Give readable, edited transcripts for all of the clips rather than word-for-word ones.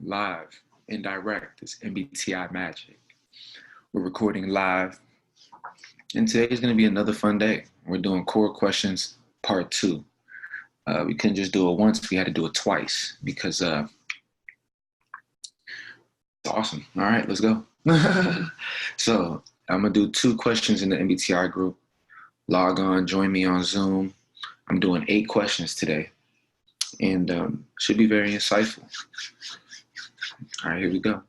live and direct. It's MBTI Magic. We're recording live, and today is going to be another fun day. We're doing core questions part 2. We couldn't just do it once, we had to do it twice because it's awesome. All right, let's go. So I'm going to do 2 questions in the MBTI group. Log on, join me on Zoom. I'm doing 8 questions today, and should be very insightful. All right, here we go.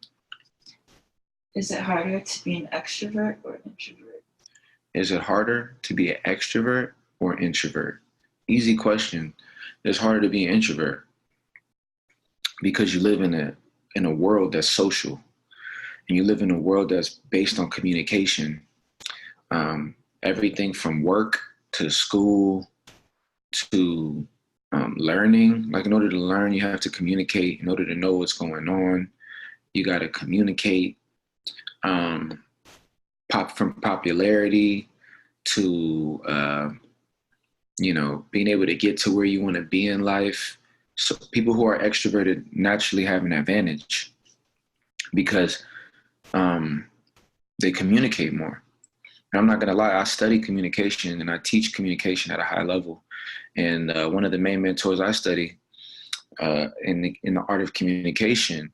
Is it harder to be an extrovert or introvert? Is it harder to be an extrovert or introvert? Easy question. It's harder to be an introvert because you live in a world that's social, and you live in a world that's based on communication. Everything from work to school to learning. Like, in order to learn, you have to communicate. In order to know what's going on, you got to communicate. From popularity to being able to get to where you want to be in life. So people who are extroverted naturally have an advantage because they communicate more. And I'm not gonna lie, I study communication and I teach communication at a high level. And one of the main mentors I study in the art of communication,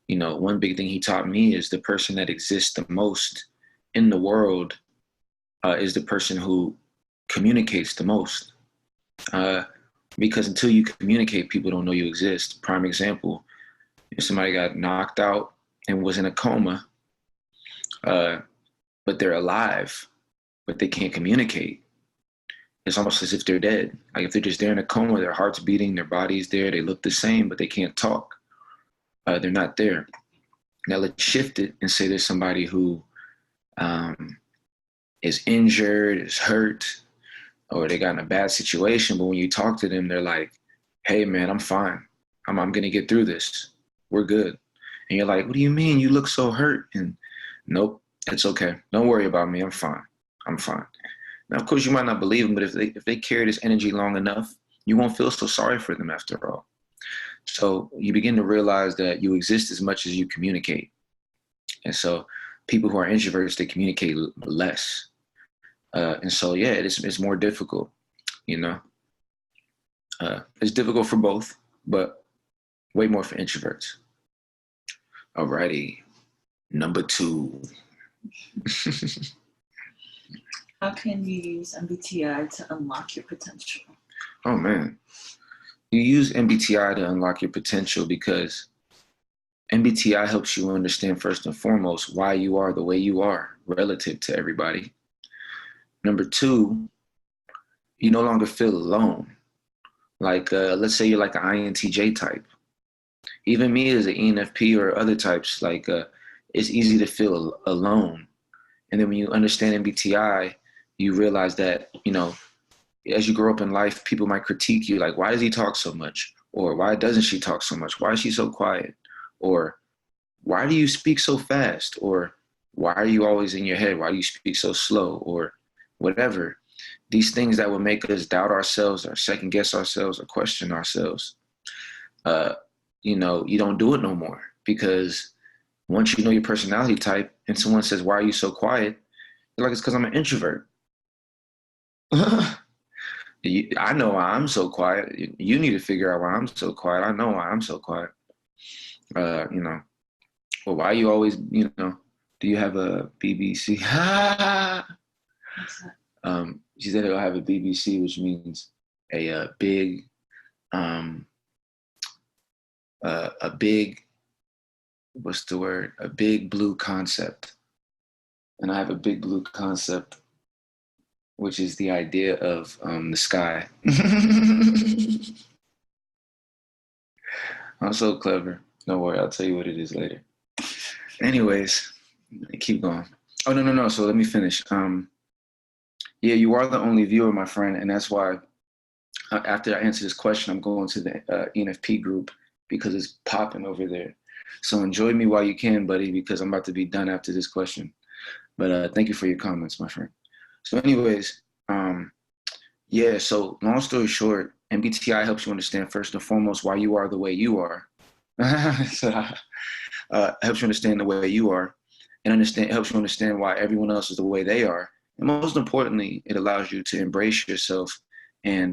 one big thing he taught me is the person that exists the most in the world is the person who communicates the most. Because until you communicate, people don't know you exist. Prime example, if somebody got knocked out and was in a coma, but they're alive, but they can't communicate. It's almost as if they're dead. Like, if they're just there in a coma, their heart's beating, their body's there, they look the same, but they can't talk. They're not there. Now let's shift it and say there's somebody who is injured, is hurt, or they got in a bad situation, but when you talk to them, they're like, hey man, I'm fine. I'm gonna get through this. We're good. And you're like, what do you mean? You look so hurt. And nope, it's okay. Don't worry about me. I'm fine. I'm fine. Now, of course, you might not believe them, but if they carry this energy long enough, you won't feel so sorry for them after all. So you begin to realize that you exist as much as you communicate. And so people who are introverts, they communicate less. And so, yeah, it's more difficult, It's difficult for both, but way more for introverts. Alrighty, number 2. How can you use MBTI to unlock your potential? Oh, man. You use MBTI to unlock your potential because MBTI helps you understand, first and foremost, why you are the way you are relative to everybody. Number 2, you no longer feel alone. Like, let's say you're like an INTJ type. Even me as an ENFP or other types, like, it's easy to feel alone. And then when you understand MBTI, you realize that, as you grow up in life, people might critique you, like, why does he talk so much? Or why doesn't she talk so much? Why is she so quiet? Or why do you speak so fast? Or why are you always in your head? Why do you speak so slow? Or whatever. These things that would make us doubt ourselves or second guess ourselves or question ourselves. You don't do it no more, because once you know your personality type and someone says, why are you so quiet? You're like, it's because I'm an introvert. I know why I'm so quiet. You need to figure out why I'm so quiet. I know why I'm so quiet. Well, why are you always, do you have a BBC? She said it'll have a BBC, which means a big, what's the word? A big blue concept. And I have a big blue concept, which is the idea of the sky. I'm so clever. Don't worry, I'll tell you what it is later. Anyways, keep going. Oh, no. So let me finish. Yeah, you are the only viewer, my friend. And that's why after I answer this question, I'm going to the ENFP group because it's popping over there. So enjoy me while you can, buddy, because I'm about to be done after this question. But thank you for your comments, my friend. So anyways, so long story short, MBTI helps you understand first and foremost why you are the way you are. So, helps you understand the way you are, and helps you understand why everyone else is the way they are. And most importantly, it allows you to embrace yourself and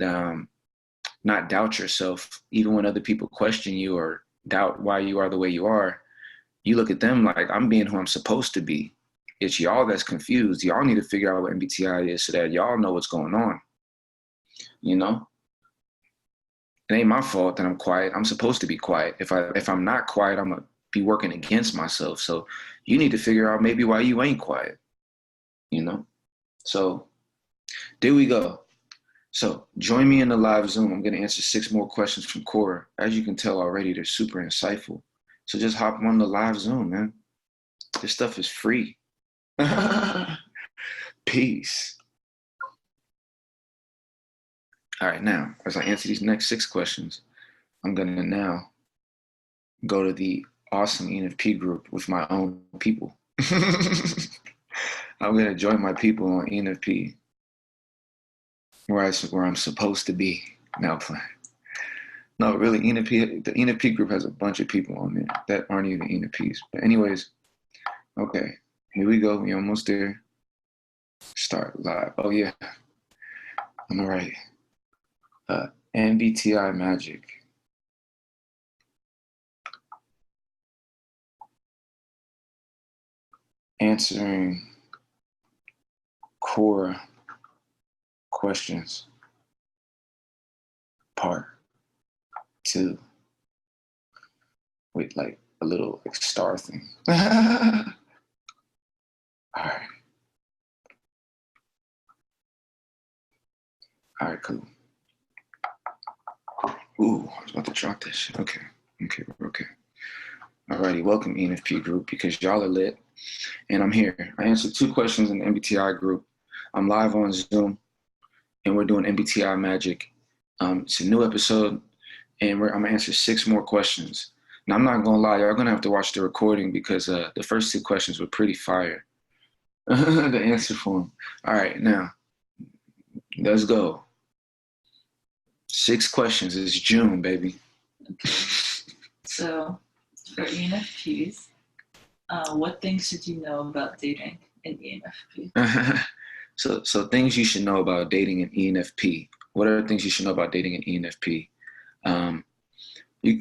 not doubt yourself, even when other people question you or doubt why you are the way you are. You look at them like, I'm being who I'm supposed to be. It's y'all that's confused. Y'all need to figure out what MBTI is so that y'all know what's going on. You know, it ain't my fault that I'm quiet. I'm supposed to be quiet. If I'm not quiet, I'm gonna be working against myself. So you need to figure out maybe why you ain't quiet. You know. So there we go. So join me in the live Zoom. I'm gonna answer 6 more questions from Quora. As you can tell already, they're super insightful. So just hop on the live Zoom, man. This stuff is free. Peace. All right, now, as I answer these next 6 questions, I'm going to now go to the awesome ENFP group with my own people. I'm going to join my people on ENFP, where I'm supposed to be. Now playing. No, really, the ENFP group has a bunch of people on there that aren't even ENFPs. But anyways, okay, here we go. We're almost there. Start live. Oh, yeah. I'm all right. MBTI magic. Answering Quora questions. Part 2. With like a little like star thing. All right. All right, cool. Ooh, I was about to drop this shit. Okay, we're okay. Alrighty, welcome ENFP group because y'all are lit, and I'm here. I answered 2 questions in the MBTI group. I'm live on Zoom, and we're doing MBTI magic. It's a new episode, and I'm gonna answer 6 more questions. Now, I'm not gonna lie, y'all gonna have to watch the recording because the first 2 questions were pretty fire. The answer for them. All right, now let's go. 6 questions. It's June, baby. Okay. So, for ENFPs, what things should you know about dating in ENFP? So things you should know about dating an ENFP. What are things you should know about dating an ENFP?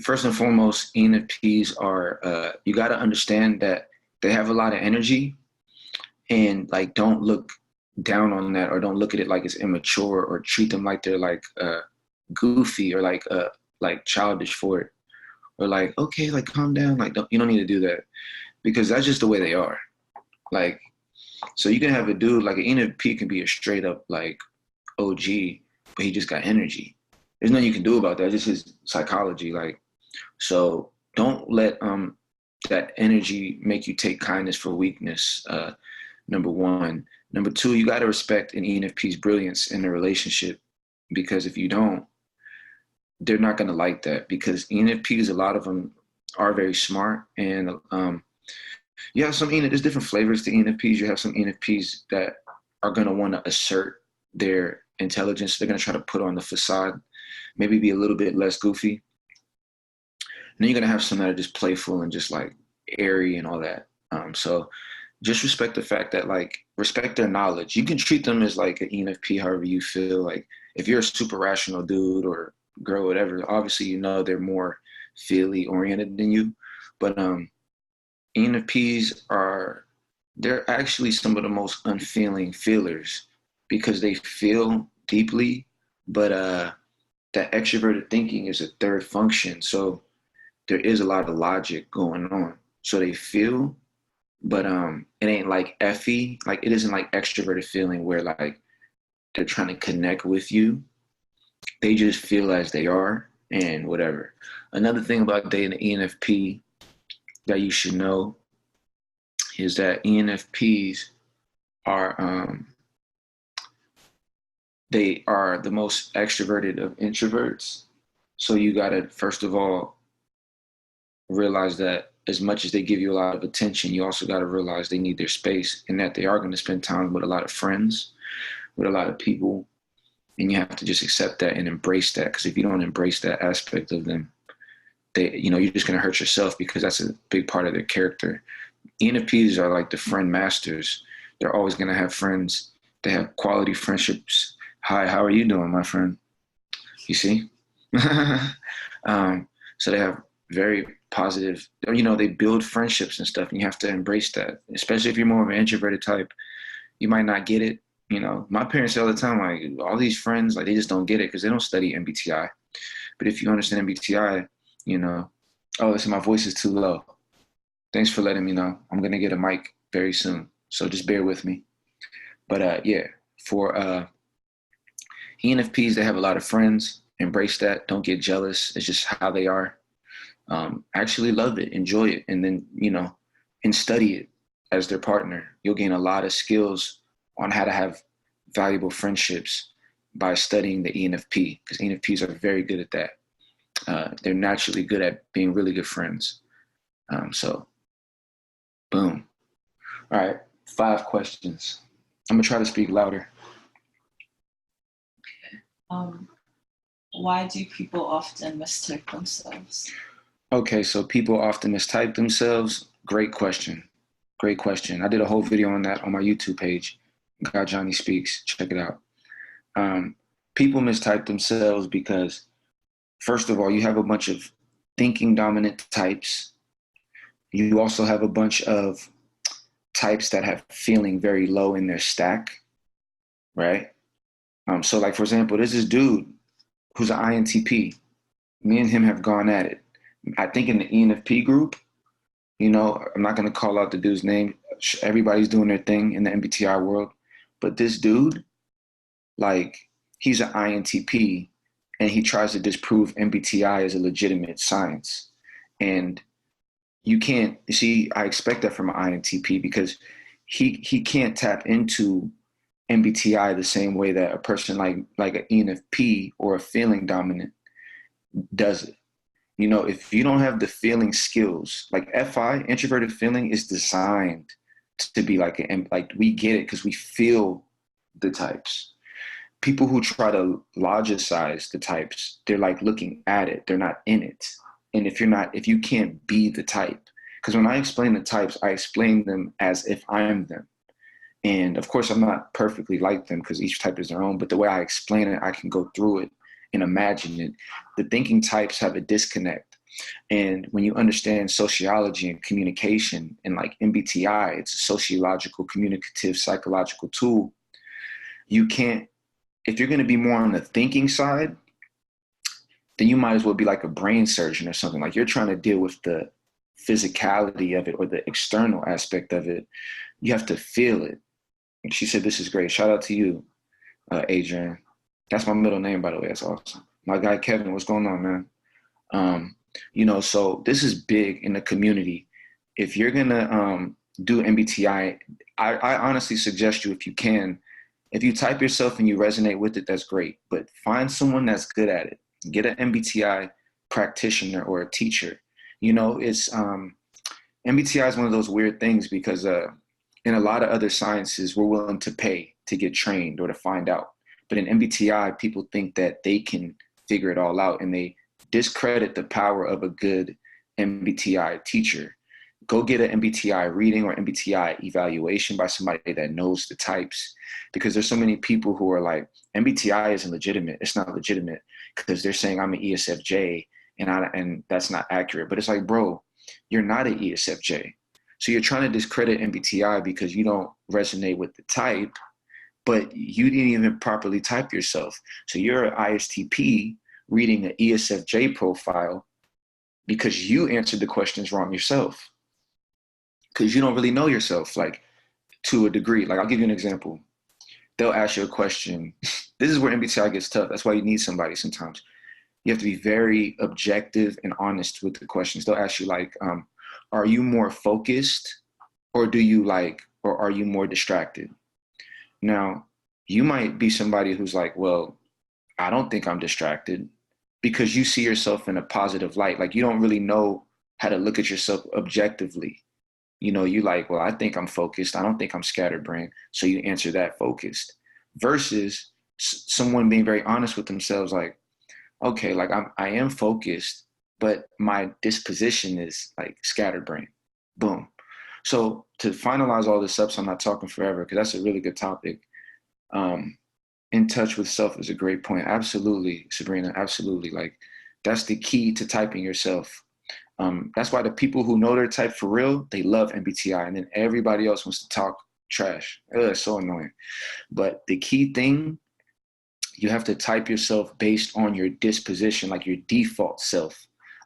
First and foremost, ENFPs are, you got to understand that they have a lot of energy, and like, don't look down on that, or don't look at it like it's immature, or treat them like they're like goofy, or like childish for it, or like, okay, like calm down, like you don't need to do that, because that's just the way they are. Like, so you can have a dude like an ENFP can be a straight up like OG, but he just got energy. There's nothing you can do about that. It's just his psychology. Like, so don't let that energy make you take kindness for weakness. Number 1. Number 2, you got to respect an ENFP's brilliance in the relationship, because if you don't, they're not going to like that, because ENFPs, a lot of them are very smart, and you have there's different flavors to ENFPs. You have some ENFPs that are going to want to assert their intelligence. They're going to try to put on the facade, maybe be a little bit less goofy. And then you're going to have some that are just playful and just like airy and all that. So just respect the fact that, like, respect their knowledge. You can treat them as like an ENFP however you feel. Like, if you're a super rational dude or girl, whatever, obviously, you know, they're more feely oriented than you. But ENFPs they're actually some of the most unfeeling feelers, because they feel deeply, but that extroverted thinking is a 3rd function. So there is a lot of logic going on. So they feel, but it ain't like effy. Like, it isn't like extroverted feeling where like they're trying to connect with you. They just feel as they are and whatever. Another thing about dating an ENFP that you should know is that ENFPs are they are the most extroverted of introverts. So you gotta, first of all, realize that as much as they give you a lot of attention, you also gotta realize they need their space, and that they are gonna spend time with a lot of friends, with a lot of people, and you have to just accept that and embrace that, because if you don't embrace that aspect of them, you're just going to hurt yourself because that's a big part of their character. ENFPs are like the friend masters. They're always going to have friends. They have quality friendships. Hi, how are you doing, my friend? You see? So they have very positive, they build friendships and stuff, and you have to embrace that, especially if you're more of an introverted type. You might not get it. My parents say all the time, like, all these friends, like, they just don't get it because they don't study MBTI. But if you understand MBTI, oh, listen, my voice is too low. Thanks for letting me know. I'm going to get a mic very soon. So just bear with me. But yeah, for ENFPs, they have a lot of friends. Embrace that. Don't get jealous. It's just how they are. Actually love it, enjoy it, and then, and study it as their partner. You'll gain a lot of skills on how to have valuable friendships by studying the ENFP, because ENFPs are very good at that. They're naturally good at being really good friends. So, boom. All right, 5 questions. I'm gonna try to speak louder. Why do people often mistype themselves? Okay, so people often mistype themselves. Great question. Great question. I did a whole video on that on my YouTube page. God Johnny Speaks. Check it out. People mistype themselves because, first of all, you have a bunch of thinking dominant types. You also have a bunch of types that have feeling very low in their stack, right? So like, for example, there's this dude who's an INTP. Me and him have gone at it. I think in the ENFP group, I'm not going to call out the dude's name. Everybody's doing their thing in the MBTI world. But this dude, like, he's an INTP, and he tries to disprove MBTI as a legitimate science. And you can't, see, I expect that from an INTP because he can't tap into MBTI the same way that a person like an ENFP or a feeling dominant does it. If you don't have the feeling skills, like FI, introverted feeling, is designed to be like we get it because we feel the types. People who try to logicize the types, they're like looking at it, they're not in it. And if you can't be the type, because when I explain the types, I explain them as if I'm them. And of course, I'm not perfectly like them because each type is their own, but the way I explain it, I can go through it and imagine it. The thinking types have a disconnect. And when you understand sociology and communication and like MBTI, it's a sociological, communicative, psychological tool. You can't, if you're going to be more on the thinking side, then you might as well be like a brain surgeon or something. Like, you're trying to deal with the physicality of it or the external aspect of it. You have to feel it. And she said, this is great. Shout out to you, Adrian. That's my middle name, by the way. That's awesome. My guy, Kevin, what's going on, man? So this is big in the community. If you're going to do MBTI, I honestly suggest you, if you can, if you type yourself and you resonate with it, that's great. But find someone that's good at it. Get an MBTI practitioner or a teacher. It's MBTI is one of those weird things because in a lot of other sciences, we're willing to pay to get trained or to find out. But in MBTI, people think that they can figure it all out, and they discredit the power of a good MBTI teacher. Go get an MBTI reading or MBTI evaluation by somebody that knows the types, because there's so many people who are like, MBTI isn't legitimate. It's not legitimate because they're saying I'm an ESFJ, and that's not accurate. But it's like, bro, you're not an ESFJ. So you're trying to discredit MBTI because you don't resonate with the type, but you didn't even properly type yourself. So you're an ISTP reading an ESFJ profile because you answered the questions wrong yourself, because you don't really know yourself, like, to a degree. Like, I'll give you an example. They'll ask you a question. This is where MBTI gets tough. That's why you need somebody sometimes. You have to be very objective and honest with the questions. They'll ask you, like, are you more focused, or are you more distracted? Now, you might be somebody who's like, well, I don't think I'm distracted, because you see yourself in a positive light. Like, you don't really know how to look at yourself objectively. You like, well, I think I'm focused. I don't think I'm scatterbrained. So you answer that focused, versus someone being very honest with themselves. Like, okay, like I am focused, but my disposition is like scatterbrain. Boom. So to finalize all this up, so I'm not talking forever, because that's a really good topic. In touch with self is a great point. Absolutely, Sabrina. Absolutely. Like that's the key to typing yourself. That's why the people who know their type for real, they love MBTI, and then everybody else wants to talk trash. It's so annoying. But the key thing, you have to type yourself based on your disposition, like your default self.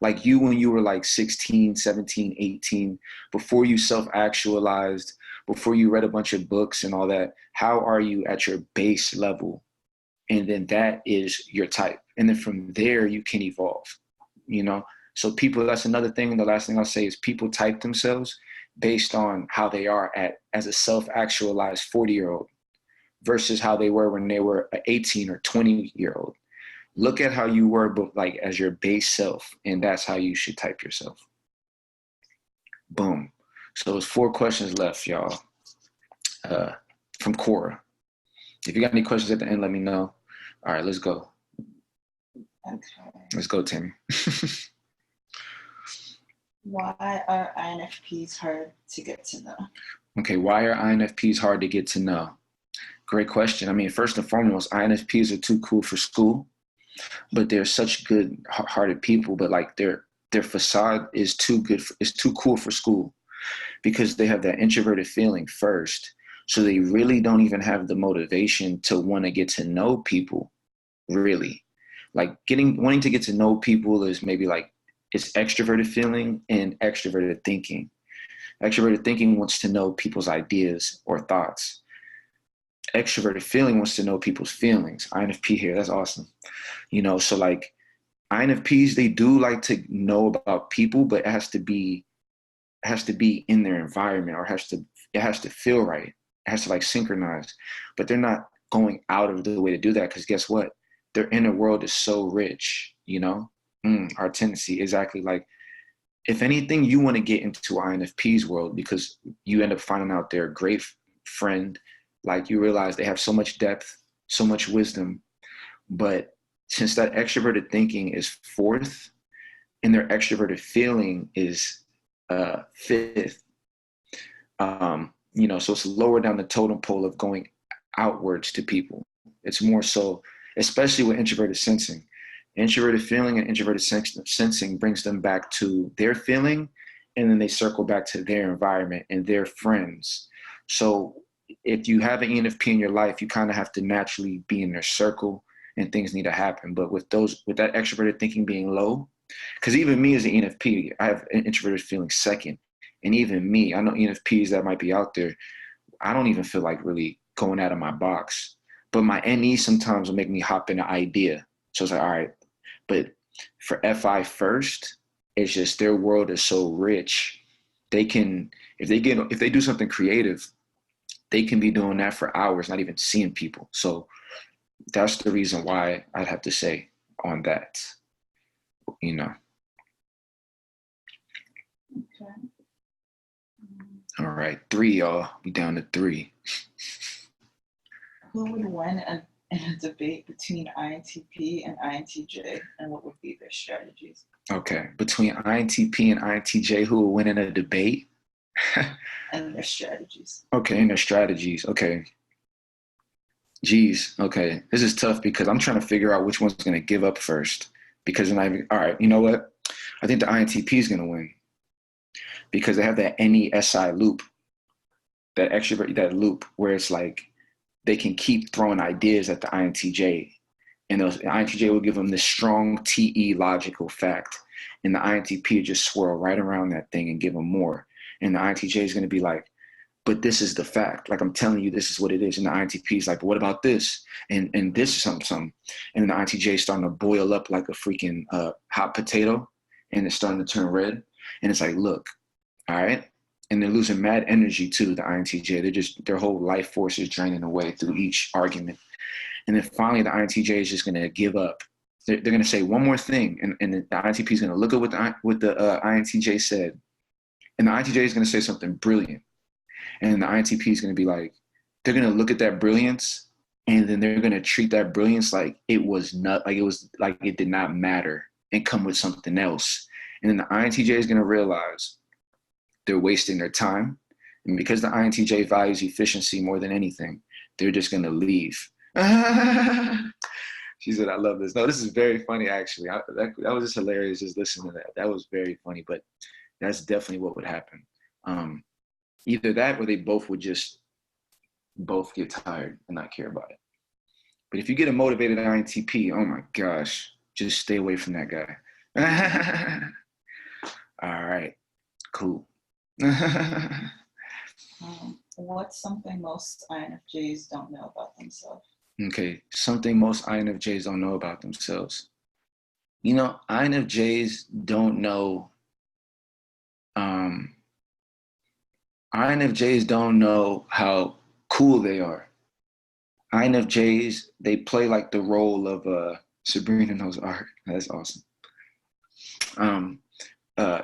Like you when you were like 16, 17, 18, before you self-actualized, before you read a bunch of books and all that, how are you at your base level? And then that is your type. And then from there, you can evolve, you know? So people, that's another thing. The last thing I'll say is people type themselves based on how they are as a self-actualized 40-year-old versus how they were when they were an 18 or 20-year-old. Look at how you were, but like as your base self, and that's how you should type yourself. Boom. So there's 4 questions left, y'all, from Quora. If you got any questions at the end, let me know. All right, let's go. Okay. Let's go, Tammy. Why are INFPs hard to get to know? Okay, why are INFPs hard to get to know? Great question. I mean, first and foremost, INFPs are too cool for school, but they're such good-hearted people. But like their facade is too good. It's too cool for school because they have that introverted feeling first. So they really don't even have the motivation to want to get to know people. Really, like wanting to get to know people is maybe like it's extroverted feeling and extroverted thinking. Extroverted thinking wants to know people's ideas or thoughts. Extroverted feeling wants to know people's feelings. INFP here, that's awesome. You know, so like INFPs, they do like to know about people, but it has to be in their environment, or it has to feel right. It has to like synchronize, but they're not going out of the way to do that because guess what? Their inner world is so rich, you know? Our tendency, exactly. Like, if anything, you want to get into INFP's world because you end up finding out they're a great friend. Like, you realize they have so much depth, so much wisdom. But since that extroverted thinking is 4th and their extroverted feeling is 5th, you know, so it's lower down the totem pole of going outwards to people. It's more so, especially with introverted sensing. Introverted feeling and introverted sensing brings them back to their feeling, and then they circle back to their environment and their friends. So if you have an ENFP in your life, you kind of have to naturally be in their circle and things need to happen. But with that extroverted thinking being low, because even me as an ENFP, I have an introverted feeling 2nd. And even me, I know ENFPs that might be out there, I don't even feel like really going out of my box. But my NE sometimes will make me hop in an idea. So it's like, all right. But for FI first, it's just their world is so rich. They can, if they do something creative, they can be doing that for hours, not even seeing people. So that's the reason why I'd have to say on that, you know. Okay. All right, 3, y'all. We down to 3. Who would win in a debate between INTP and INTJ, and what would be their strategies? Okay, between INTP and INTJ, who will win in a debate? And their strategies. Okay, and their strategies. Okay. Geez, okay. This is tough because I'm trying to figure out which one's going to give up first. Because all right, you know what? I think the INTP is going to win because they have that NESI loop, that extrovert, that loop where it's like they can keep throwing ideas at the INTJ, and the INTJ will give them this strong TE logical fact, and the INTP will just swirl right around that thing and give them more. And the INTJ is going to be like, but this is the fact. Like, I'm telling you, this is what it is. And the INTP is like, but what about this? And this is something. And the INTJ is starting to boil up like a freaking hot potato, and it's starting to turn red. And it's like, look, all right. And they're losing mad energy too, the INTJ. Their whole life force is draining away through each argument. And then finally, the INTJ is just going to give up. They're going to say one more thing. And the INTP is going to look at what the INTJ said. And the INTJ is going to say something brilliant. And the INTP is going to be like, they're going to look at that brilliance, and then they're going to treat that brilliance like it was not, like it was like it did not matter, and come with something else. And then the INTJ is going to realize they're wasting their time. And because the INTJ values efficiency more than anything, they're just going to leave. She said, I love this. No, this is very funny, actually. That was just hilarious just listening to that. That was very funny, but that's definitely what would happen. Either that or they both would just both get tired and not care about it. But if you get a motivated INTP, oh my gosh, just stay away from that guy. All right, cool. What's something most INFJs don't know about themselves? Okay, something most INFJs don't know about themselves. You know, INFJs don't know. INFJs don't know how cool they are. INFJs, they play like the role of Sabrina knows art. That's awesome.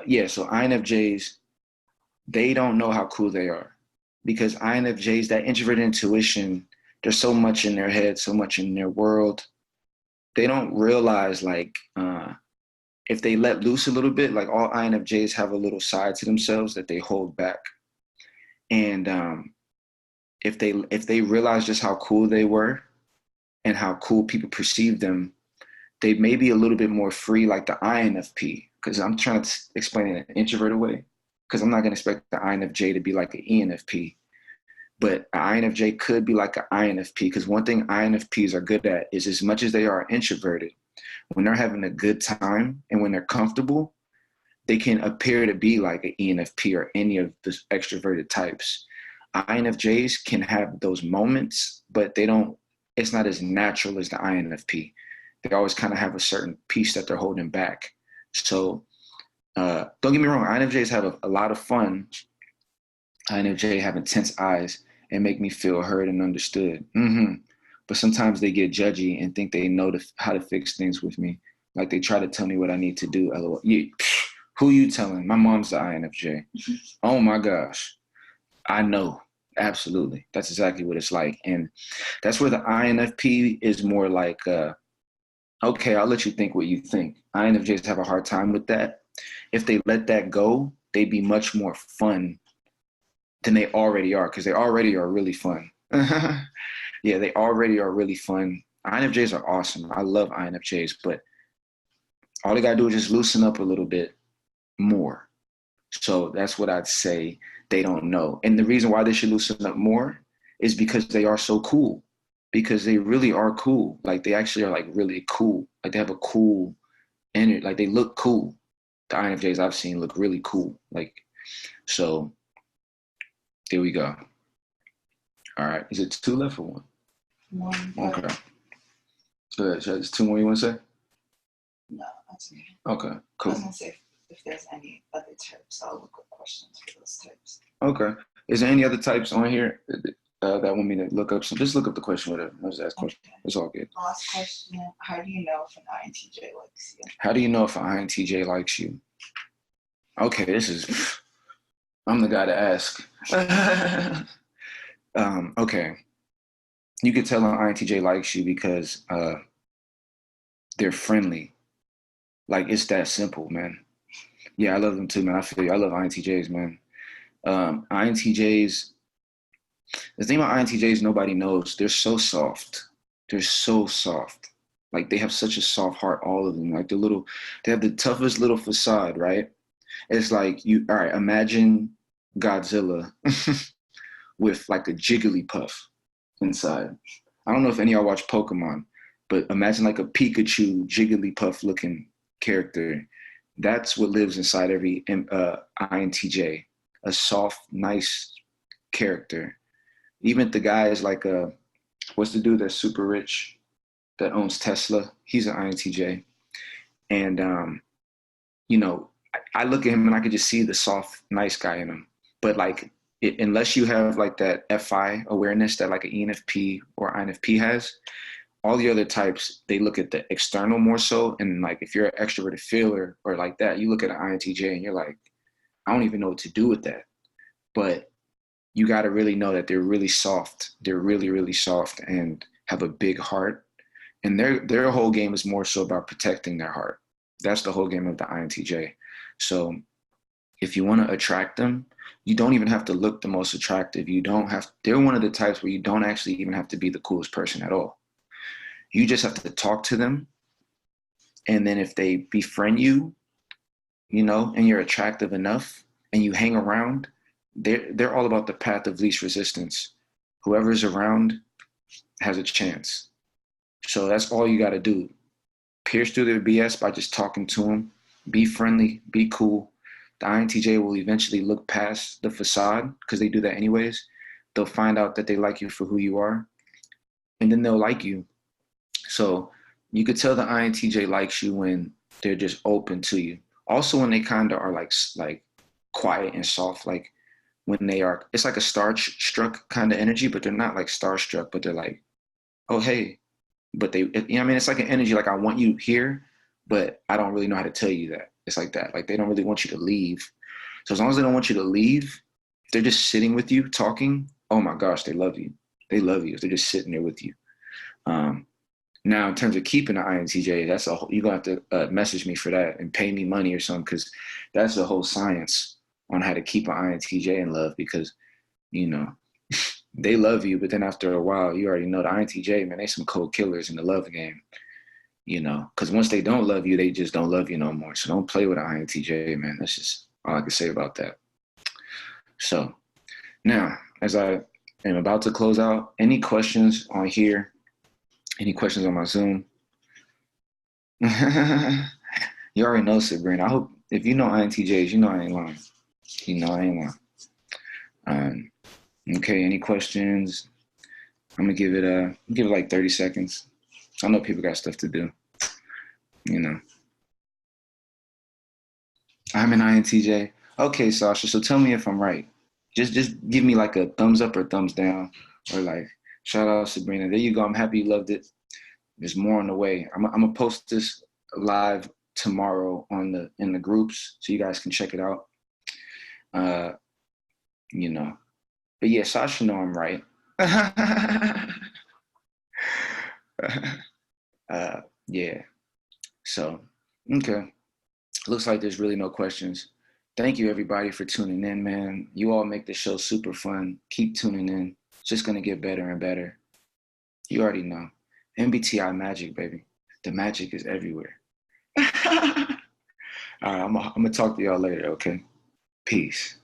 Yeah, so INFJs, they don't know how cool they are because INFJs, that introverted intuition, there's so much in their head, so much in their world. They don't realize like if they let loose a little bit, like all INFJs have a little side to themselves that they hold back. And if they realize just how cool they were and how cool people perceive them, they may be a little bit more free, like the INFP. Because I'm trying to explain it in an introverted way. Because I'm not going to expect the INFJ to be like an ENFP. But an INFJ could be like an INFP. Because one thing INFPs are good at is, as much as they are introverted, when they're having a good time and when they're comfortable, they can appear to be like an ENFP or any of the extroverted types. INFJs can have those moments, but it's not as natural as the INFP. They always kind of have a certain piece that they're holding back. So don't get me wrong, INFJs have a lot of fun. INFJ have intense eyes and make me feel heard and understood. But sometimes they get judgy and think they know how to fix things with me. Like they try to tell me what I need to do. LOL. Who you telling? My mom's the INFJ. Oh my gosh. I know. Absolutely. That's exactly what it's like. And that's where the INFP is more like, okay, I'll let you think what you think. INFJs have a hard time with that. If they let that go, they'd be much more fun than they already are, because they already are really fun. Yeah, they already are really fun. INFJs are awesome. I love INFJs, but all they got to do is just loosen up a little bit more. So that's what I'd say they don't know. And the reason why they should loosen up more is because they are so cool. Because they really are cool. Like they actually are like really cool. Like they have a cool energy. Like they look cool. The INFJs I've seen look really cool. Like, so there we go. All right. Is it 2 left or 1? 1. Okay. Good. So there's 2 more you want to say? No, that's me. Okay, I cool. was going to say if there's any other types, I'll look up questions for those types. Okay. Is there any other types on here that want me to look up? So just look up the question, whatever. I'll just ask questions. Okay. It's all good. Last question. How do you know if an INTJ likes you? How do you know if an INTJ likes you? Okay, I'm the guy to ask. Okay. You could tell an INTJ likes you because they're friendly. Like, it's that simple, man. Yeah, I love them too, man. I feel you. I love INTJs, man. INTJs, the thing about INTJs nobody knows, they're so soft. They're so soft. Like, they have such a soft heart, all of them. Like, they have the toughest little facade, right? It's like, all right, imagine Godzilla with like a Jigglypuff inside. I don't know if any of y'all watch Pokemon, but imagine like a Pikachu Jigglypuff looking character. That's what lives inside every INTJ, a soft, nice character. Even if the guy is like what's the dude that's super rich that owns Tesla? He's an INTJ. And, you know, I look at him and I could just see the soft, nice guy in him. But like, unless you have like that FI awareness that like an ENFP or INFP has, all the other types, they look at the external more so. And like, if you're an extroverted feeler or like that, you look at an INTJ and you're like, I don't even know what to do with that. But you got to really know that they're really soft. They're really, really soft and have a big heart. And their whole game is more so about protecting their heart. That's the whole game of the INTJ. So if you want to attract them, you don't even have to look the most attractive. They're one of the types where you don't actually even have to be the coolest person at all. You just have to talk to them. And then if they befriend you, and you're attractive enough and you hang around, they're all about the path of least resistance. Whoever's around has a chance. So that's all you got to do. Pierce through their BS by just talking to them. Be friendly, be cool. The INTJ will eventually look past the facade because they do that anyways. They'll find out that they like you for who you are, and then they'll like you. So you could tell the INTJ likes you when they're just open to you. Also, when they kind of are like quiet and soft, like when they are, it's like a starstruck kind of energy, but they're not like starstruck, but they're like, oh, hey. But it's like an energy like I want you here, but I don't really know how to tell you that. It's like that. Like they don't really want you to leave. So as long as they don't want you to leave, if they're just sitting with you talking, oh my gosh, they love you. They love you if they're just sitting there with you. Now, in terms of keeping the INTJ, you're going to have to message me for that and pay me money or something, because that's a whole science on how to keep an INTJ in love, because, they love you, but then after a while, you already know the INTJ, man, they some cold killers in the love game, because once they don't love you, they just don't love you no more. So don't play with an INTJ, man. That's just all I can say about that. So now, as I am about to close out, any questions on here? Any questions on my Zoom? You already know, Sabrina. I hope if you know INTJs, I ain't lying. I ain't lying. Okay, any questions? I'm gonna give it like 30 seconds. I know people got stuff to do. I'm an INTJ. Okay, Sasha. So tell me if I'm right. Just give me like a thumbs up or thumbs down, or like shout out Sabrina. There you go. I'm happy you loved it. There's more on the way. I'm gonna post this live tomorrow in the groups so you guys can check it out. But yeah, Sasha know I'm right. Yeah. So, okay. Looks like there's really no questions. Thank you, everybody, for tuning in, man. You all make the show super fun. Keep tuning in. It's just going to get better and better. You already know. MBTI magic, baby. The magic is everywhere. All right, I'm going to talk to y'all later, okay? Peace.